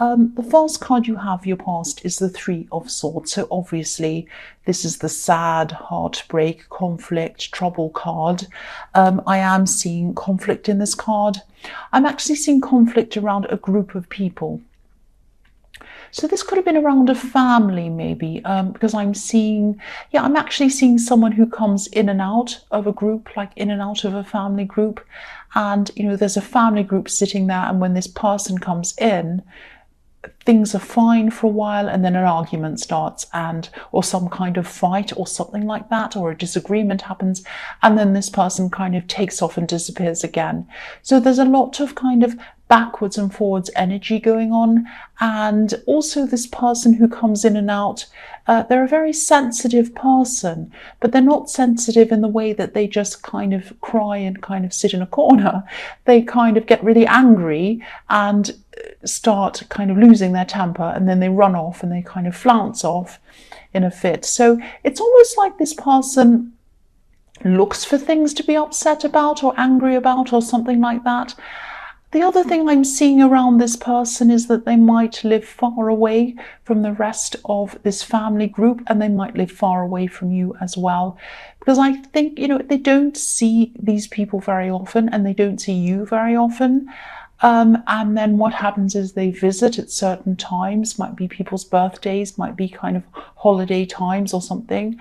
The first card you have, your past, is the Three of Swords. So obviously this is the sad, heartbreak, conflict, trouble card. I am seeing conflict in this card. I'm actually seeing conflict around a group of people. So this could have been around a family maybe, because I'm actually seeing someone who comes in and out of a group, like in and out of a family group. And, there's a family group sitting there, and when this person comes in, things are fine for a while, and then an argument starts, or some kind of fight or something like that, or a disagreement happens, and then this person kind of takes off and disappears again. So there's a lot of kind of backwards and forwards energy going on. And also this person who comes in and out, they're a very sensitive person, but they're not sensitive in the way that they just kind of cry and kind of sit in a corner. They kind of get really angry and start kind of losing their temper, and then they run off and they kind of flounce off in a fit. So it's almost like this person looks for things to be upset about or angry about or something like that. The other thing I'm seeing around this person is that they might live far away from the rest of this family group, and they might live far away from you as well. Because I think, they don't see these people very often, and they don't see you very often. And then what happens is they visit at certain times, might be people's birthdays, might be kind of holiday times or something.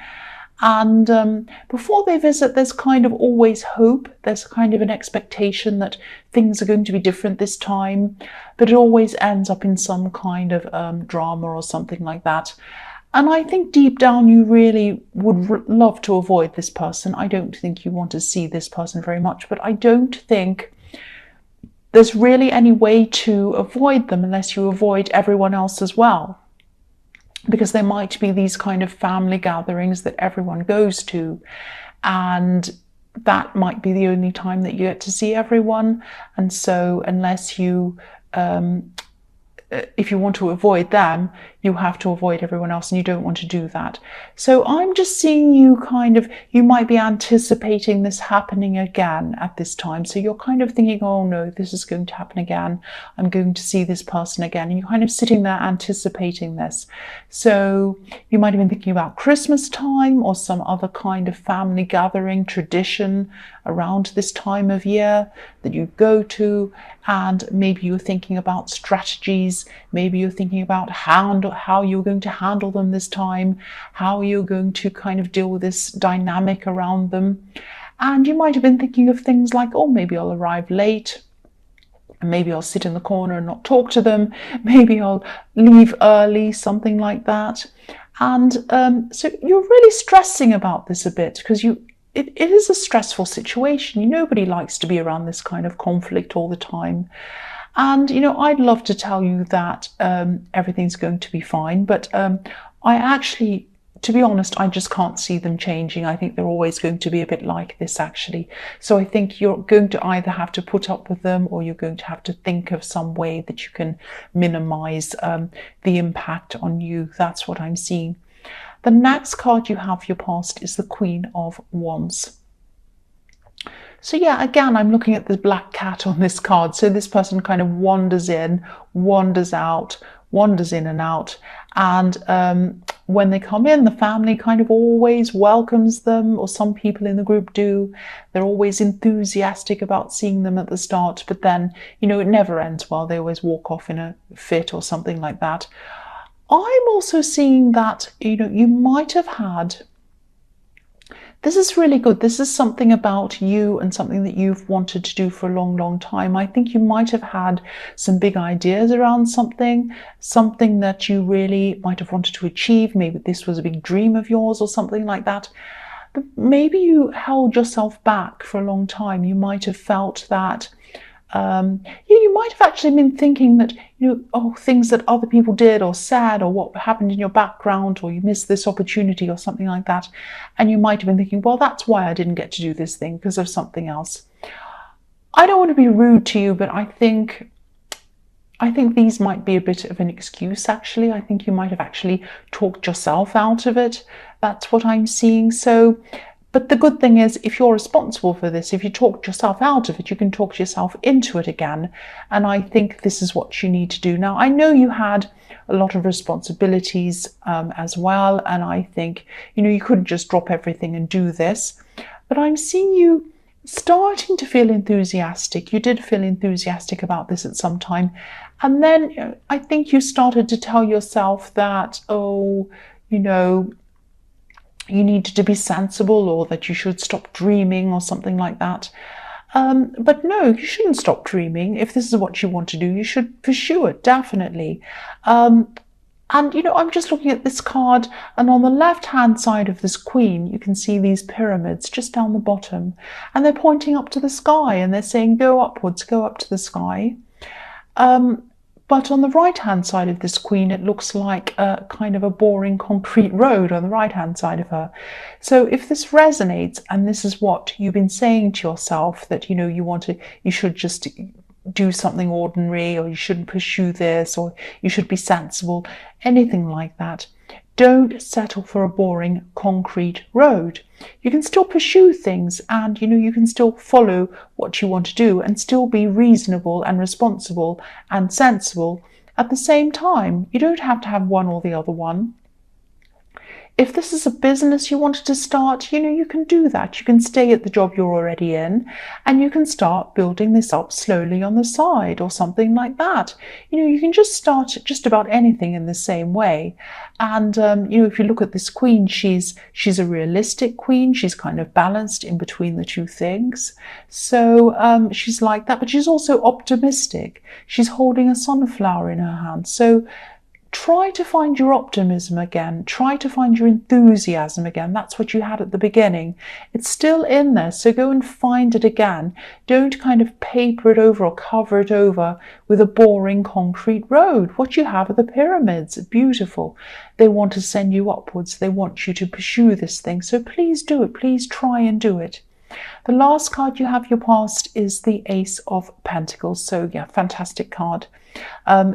And before they visit, there's kind of always hope. There's kind of an expectation that things are going to be different this time, but it always ends up in some kind of drama or something like that. And I think deep down you really would love to avoid this person. I don't think you want to see this person very much, but I don't think there's really any way to avoid them unless you avoid everyone else as well. Because there might be these kind of family gatherings that everyone goes to, and that might be the only time that you get to see everyone. And so unless you if you want to avoid them, you have to avoid everyone else, and you don't want to do that. So I'm just seeing you might be anticipating this happening again at this time. So you're kind of thinking, oh no, this is going to happen again. I'm going to see this person again. And you're kind of sitting there anticipating this. So you might have been thinking about Christmas time or some other kind of family gathering tradition around this time of year that you go to. And maybe you're thinking about strategies. Maybe you're thinking about how you're going to handle them this time, how you're going to kind of deal with this dynamic around them. And you might have been thinking of things like, oh, maybe I'll arrive late, and maybe I'll sit in the corner and not talk to them, maybe I'll leave early, something like that. And so you're really stressing about this a bit, because it is a stressful situation. Nobody likes to be around this kind of conflict all the time. And, I'd love to tell you that everything's going to be fine, but I actually, to be honest, I just can't see them changing. I think they're always going to be a bit like this, actually. So I think you're going to either have to put up with them, or you're going to have to think of some way that you can minimize the impact on you. That's what I'm seeing. The next card you have, your past, is the Queen of Wands. So yeah, again, I'm looking at the black cat on this card. So this person kind of wanders in, wanders out, wanders in and out. And when they come in, the family kind of always welcomes them, or some people in the group do. They're always enthusiastic about seeing them at the start, but then, it never ends well. They always walk off in a fit or something like that. I'm also seeing that, you might have had, this is really good. This is something about you and something that you've wanted to do for a long, long time. I think you might have had some big ideas around something that you really might have wanted to achieve. Maybe this was a big dream of yours or something like that. But maybe you held yourself back for a long time. You might have felt that you might have actually been thinking that, things that other people did or said, or what happened in your background, or you missed this opportunity or something like that. And you might have been thinking, well, that's why I didn't get to do this thing, because of something else. I don't want to be rude to you, but I think these might be a bit of an excuse, actually. I think you might have actually talked yourself out of it. That's what I'm seeing. So But the good thing is, if you're responsible for this, if you talked yourself out of it, you can talk yourself into it again. And I think this is what you need to do. Now, I know you had a lot of responsibilities as well. And I think, you couldn't just drop everything and do this. But I'm seeing you starting to feel enthusiastic. You did feel enthusiastic about this at some time. And then I think you started to tell yourself that, you needed to be sensible, or that you should stop dreaming or something like that. But no, you shouldn't stop dreaming. If this is what you want to do, you should pursue it, definitely. And, I'm just looking at this card, and on the left-hand side of this queen, you can see these pyramids just down the bottom, and they're pointing up to the sky, and they're saying, go upwards, go up to the sky. But on the right-hand side of this queen, it looks like a kind of a boring concrete road on the right-hand side of her. So if this resonates, and this is what you've been saying to yourself, that, you should just do something ordinary, or you shouldn't pursue this, or you should be sensible, anything like that, don't settle for a boring concrete road. You can still pursue things, and you can still follow what you want to do and still be reasonable and responsible and sensible at the same time. You don't have to have one or the other one. If this is a business you wanted to start, you can do that. You can stay at the job you're already in, and you can start building this up slowly on the side or something like that. You can just start just about anything in the same way. And, if you look at this queen, she's a realistic queen. She's kind of balanced in between the two things. So she's like that, but she's also optimistic. She's holding a sunflower in her hand. So try to find your optimism again. Try to find your enthusiasm again. That's what you had at the beginning. It's still in there, so go and find it again. Don't kind of paper it over or cover it over with a boring concrete road. What you have are the pyramids. Beautiful. They want to send you upwards. They want you to pursue this thing. So please do it. Please try and do it. The last card you have your past is the Ace of Pentacles. So yeah, fantastic card.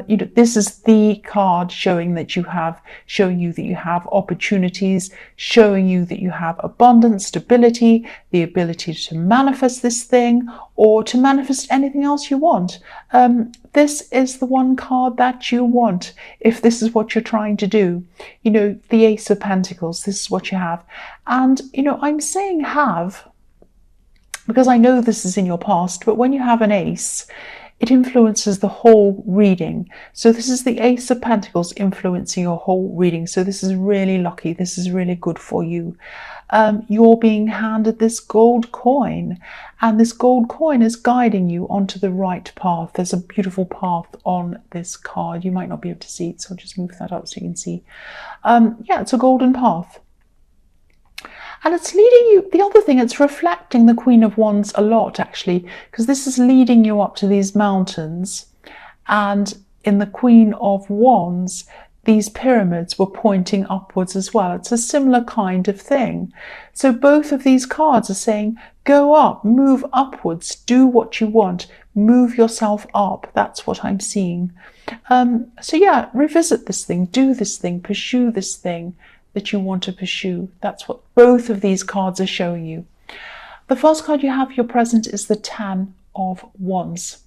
This is the card showing you that you have opportunities, showing you that you have abundance, stability, the ability to manifest this thing or to manifest anything else you want. This is the one card that you want if this is what you're trying to do. The Ace of Pentacles, this is what you have. And, I'm saying have, because I know this is in your past, but when you have an ace, it influences the whole reading. So this is the Ace of Pentacles influencing your whole reading. So this is really lucky. This is really good for you. You're being handed this gold coin, and this gold coin is guiding you onto the right path. There's a beautiful path on this card. You might not be able to see it, so I'll just move that up so you can see. Yeah, it's a golden path. And it's leading you, the other thing, it's reflecting the Queen of Wands a lot, actually, because this is leading you up to these mountains. And in the Queen of Wands, these pyramids were pointing upwards as well. It's a similar kind of thing. So both of these cards are saying, go up, move upwards, do what you want, move yourself up. That's what I'm seeing. So yeah, revisit this thing, do this thing, pursue this thing that you want to pursue. That's what both of these cards are showing you. The first card you have your present is the Ten of Wands.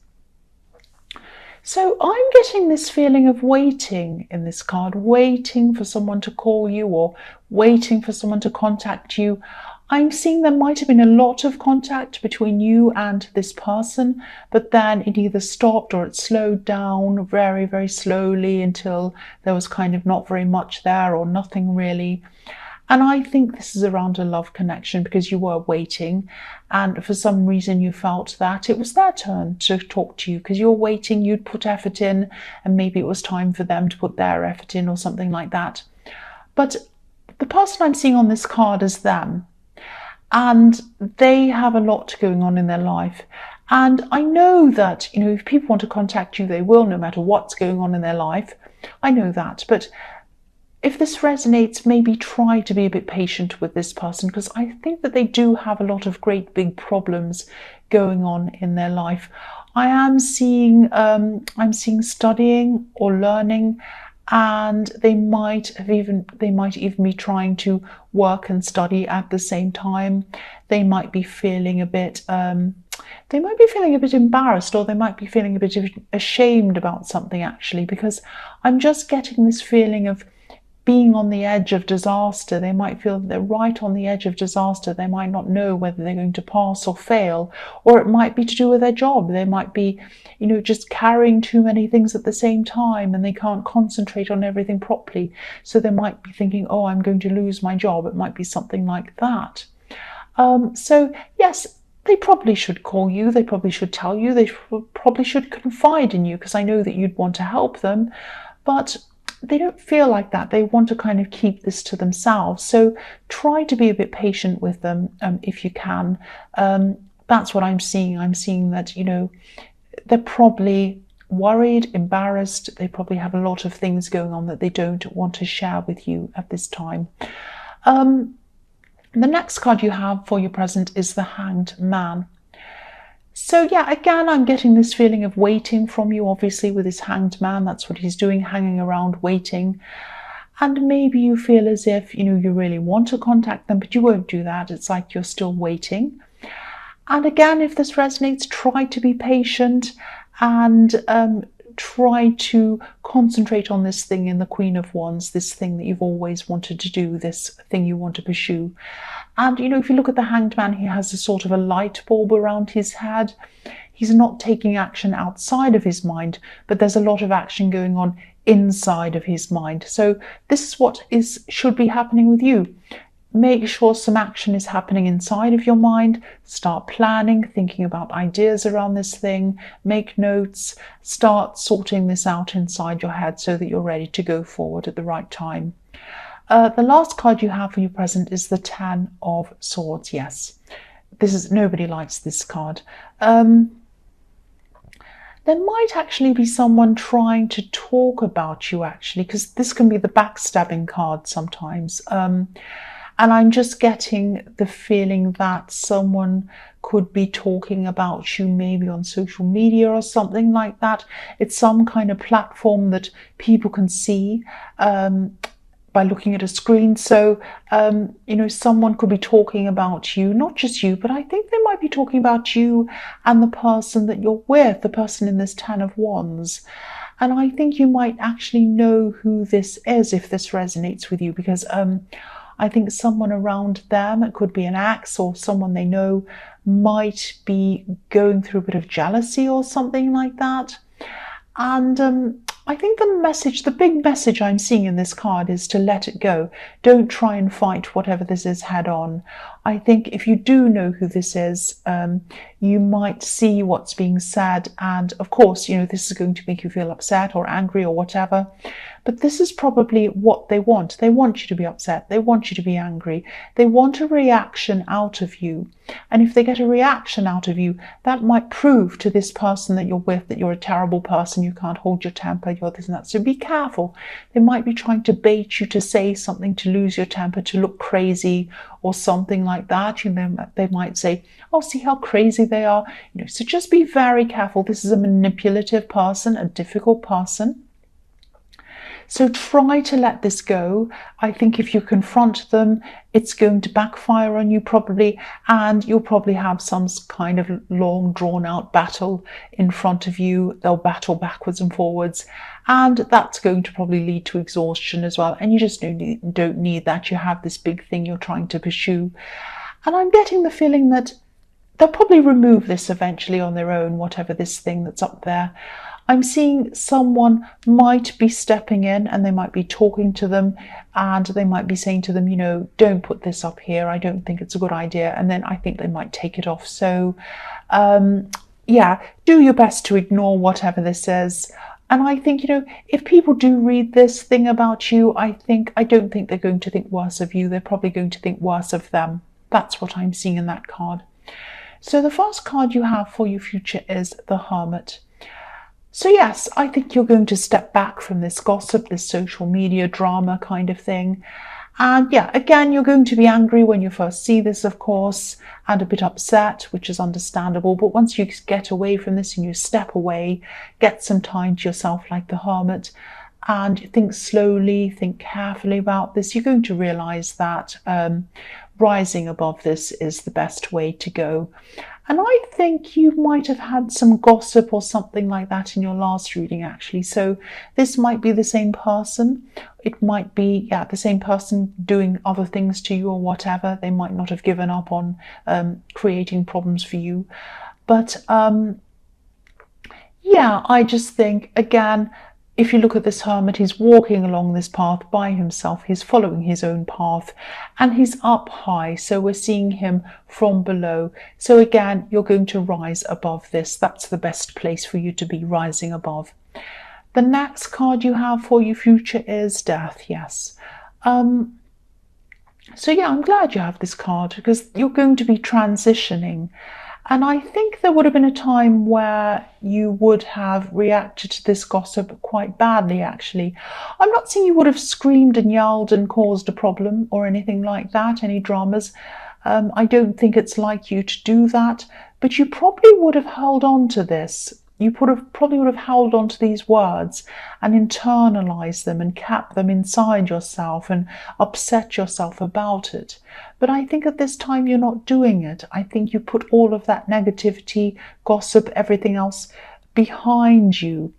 So I'm getting this feeling of waiting in this card, waiting for someone to call you or waiting for someone to contact you. I'm seeing there might have been a lot of contact between you and this person, but then it either stopped or it slowed down very, very slowly until there was kind of not very much there or nothing really. And I think this is around a love connection because you were waiting and for some reason you felt that it was their turn to talk to you because you're waiting, you'd put effort in and maybe it was time for them to put their effort in or something like that. But the person I'm seeing on this card is them. And they have a lot going on in their life. And I know that, if people want to contact you, they will, no matter what's going on in their life. I know that. But if this resonates, maybe try to be a bit patient with this person because I think that they do have a lot of great big problems going on in their life. I'm seeing studying or learning and they might even be trying to work and study at the same time. They might be feeling a bit embarrassed, or they might be feeling a bit ashamed about something, actually, because I'm just getting this feeling of being on the edge of disaster. They might feel that they're right on the edge of disaster. They might not know whether they're going to pass or fail, or it might be to do with their job. They might be, just carrying too many things at the same time, and they can't concentrate on everything properly. So they might be thinking, oh, I'm going to lose my job. It might be something like that. So yes, they probably should call you. They probably should tell you. They probably should confide in you, because I know that you'd want to help them, but they don't feel like that. They want to kind of keep this to themselves. So try to be a bit patient with them if you can. That's what I'm seeing. I'm seeing that, they're probably worried, embarrassed. They probably have a lot of things going on that they don't want to share with you at this time. The next card you have for your present is the Hanged Man. So yeah, again, I'm getting this feeling of waiting from you, obviously, with this Hanged Man. That's what he's doing, hanging around, waiting. And maybe you feel as if, you really want to contact them, but you won't do that. It's like you're still waiting. And again, if this resonates, try to be patient and try to concentrate on this thing in the Queen of Wands, this thing that you've always wanted to do, this thing you want to pursue. And, if you look at the Hanged Man, he has a sort of a light bulb around his head. He's not taking action outside of his mind, but there's a lot of action going on inside of his mind. So this is what should be happening with you. Make sure some action is happening inside of your mind. Start planning, thinking about ideas around this thing. Make notes. Start sorting this out inside your head so that you're ready to go forward at the right time. The last card you have for your present is the Ten of Swords. Yes, nobody likes this card. There might actually be someone trying to talk about you, actually, because this can be the backstabbing card sometimes. And I'm just getting the feeling that someone could be talking about you maybe on social media or something like that. It's some kind of platform that people can see by looking at a screen. So, someone could be talking about you, not just you, but I think they might be talking about you and the person that you're with, the person in this Ten of Wands. And I think you might actually know who this is if this resonates with you, because I think someone around them, it could be an ex or someone they know, might be going through a bit of jealousy or something like that. And I think the big message I'm seeing in this card is to let it go. Don't try and fight whatever this is head on. I think if you do know who this is, you might see what's being said. And of course, this is going to make you feel upset or angry or whatever. But this is probably what they want. They want you to be upset. They want you to be angry. They want a reaction out of you. And if they get a reaction out of you, that might prove to this person that you're with that you're a terrible person. You can't hold your temper. You're this and that. So be careful. They might be trying to bait you to say something, to lose your temper, to look crazy or something like that. They might say, oh, see how crazy they are. So just be very careful. This is a manipulative person, a difficult person. So try to let this go. I think if you confront them, it's going to backfire on you probably, and you'll probably have some kind of long drawn out battle in front of you. They'll battle backwards and forwards, and that's going to probably lead to exhaustion as well. And you just don't need that. You have this big thing you're trying to pursue. And I'm getting the feeling that they'll probably remove this eventually on their own, whatever this thing that's up there. I'm seeing someone might be stepping in and they might be talking to them, and they might be saying to them, don't put this up here. I don't think it's a good idea. And then I think they might take it off. So, yeah, do your best to ignore whatever this is. And I think, if people do read this thing about you, I don't think they're going to think worse of you. They're probably going to think worse of them. That's what I'm seeing in that card. So the first card you have for your future is the Hermit. So yes, I think you're going to step back from this gossip, this social media drama kind of thing. And yeah, again, you're going to be angry when you first see this, of course, and a bit upset, which is understandable. But once you get away from this and you step away, get some time to yourself like the Hermit, and think slowly, think carefully about this, you're going to realize that rising above this is the best way to go. And I think you might have had some gossip or something like that in your last reading, actually. So this might be the same person. It might be, the same person doing other things to you or whatever. They might not have given up on creating problems for you. But I just think, again, if you look at this hermit, he's walking along this path by himself. He's following his own path and he's up high. So we're seeing him from below. So again, you're going to rise above this. That's the best place for you to be, rising above. The next card you have for your future is Death. Yes. I'm glad you have this card because you're going to be transitioning. And I think there would have been a time where you would have reacted to this gossip quite badly, actually. I'm not saying you would have screamed and yelled and caused a problem or anything like that, any dramas. I don't think it's like you to do that, but you probably would have held on to this. You probably would have held on to these words and internalized them and kept them inside yourself and upset yourself about it. But I think at this time you're not doing it. I think you put all of that negativity, gossip, everything else behind you,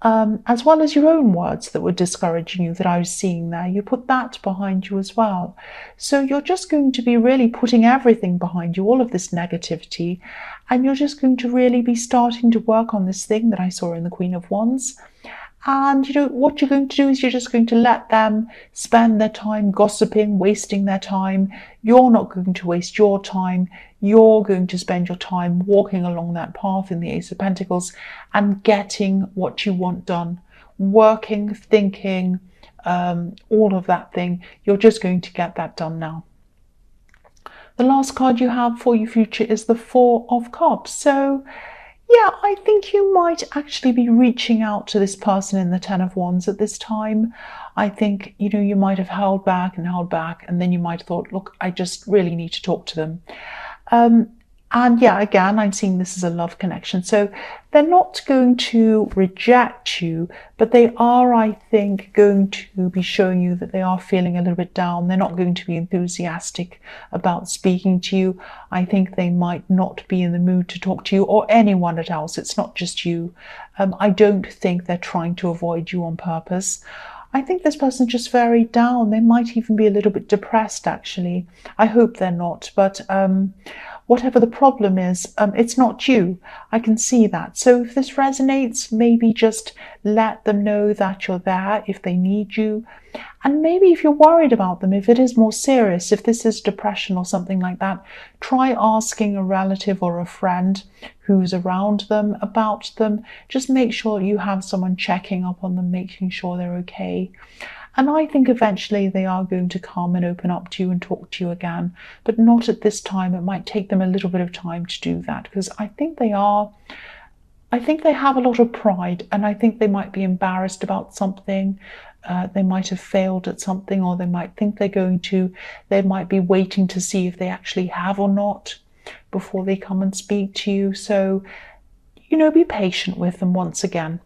as well as your own words that were discouraging you that I was seeing there. You put that behind you as well. So you're just going to be really putting everything behind you, all of this negativity, and you're just going to really be starting to work on this thing that I saw in the Queen of Wands. And what you're going to do is you're just going to let them spend their time gossiping, wasting their time. You're not going to waste your time. You're going to spend your time walking along that path in the Ace of Pentacles and getting what you want done. Working, thinking, all of that thing. You're just going to get that done now. The last card you have for your future is the Four of Cups. So I think you might actually be reaching out to this person in the Ten of Wands at this time. I think, you might have held back, and then you might have thought, look, I just really need to talk to them. Again, I'm seeing this as a love connection. So they're not going to reject you, but they are, I think, going to be showing you that they are feeling a little bit down. They're not going to be enthusiastic about speaking to you. I think they might not be in the mood to talk to you or anyone else. It's not just you. I don't think they're trying to avoid you on purpose. I think this person's just very down. They might even be a little bit depressed, actually. I hope they're not, but whatever the problem is, it's not you. I can see that. So if this resonates, maybe just let them know that you're there if they need you. And maybe if you're worried about them, if it is more serious, if this is depression or something like that, try asking a relative or a friend who's around them about them. Just make sure you have someone checking up on them, making sure they're okay. And I think eventually they are going to come and open up to you and talk to you again, but not at this time. It might take them a little bit of time to do that because I think they have a lot of pride, and I think they might be embarrassed about something. They might have failed at something, or they might think they might be waiting to see if they actually have or not before they come and speak to you. So, be patient with them once again.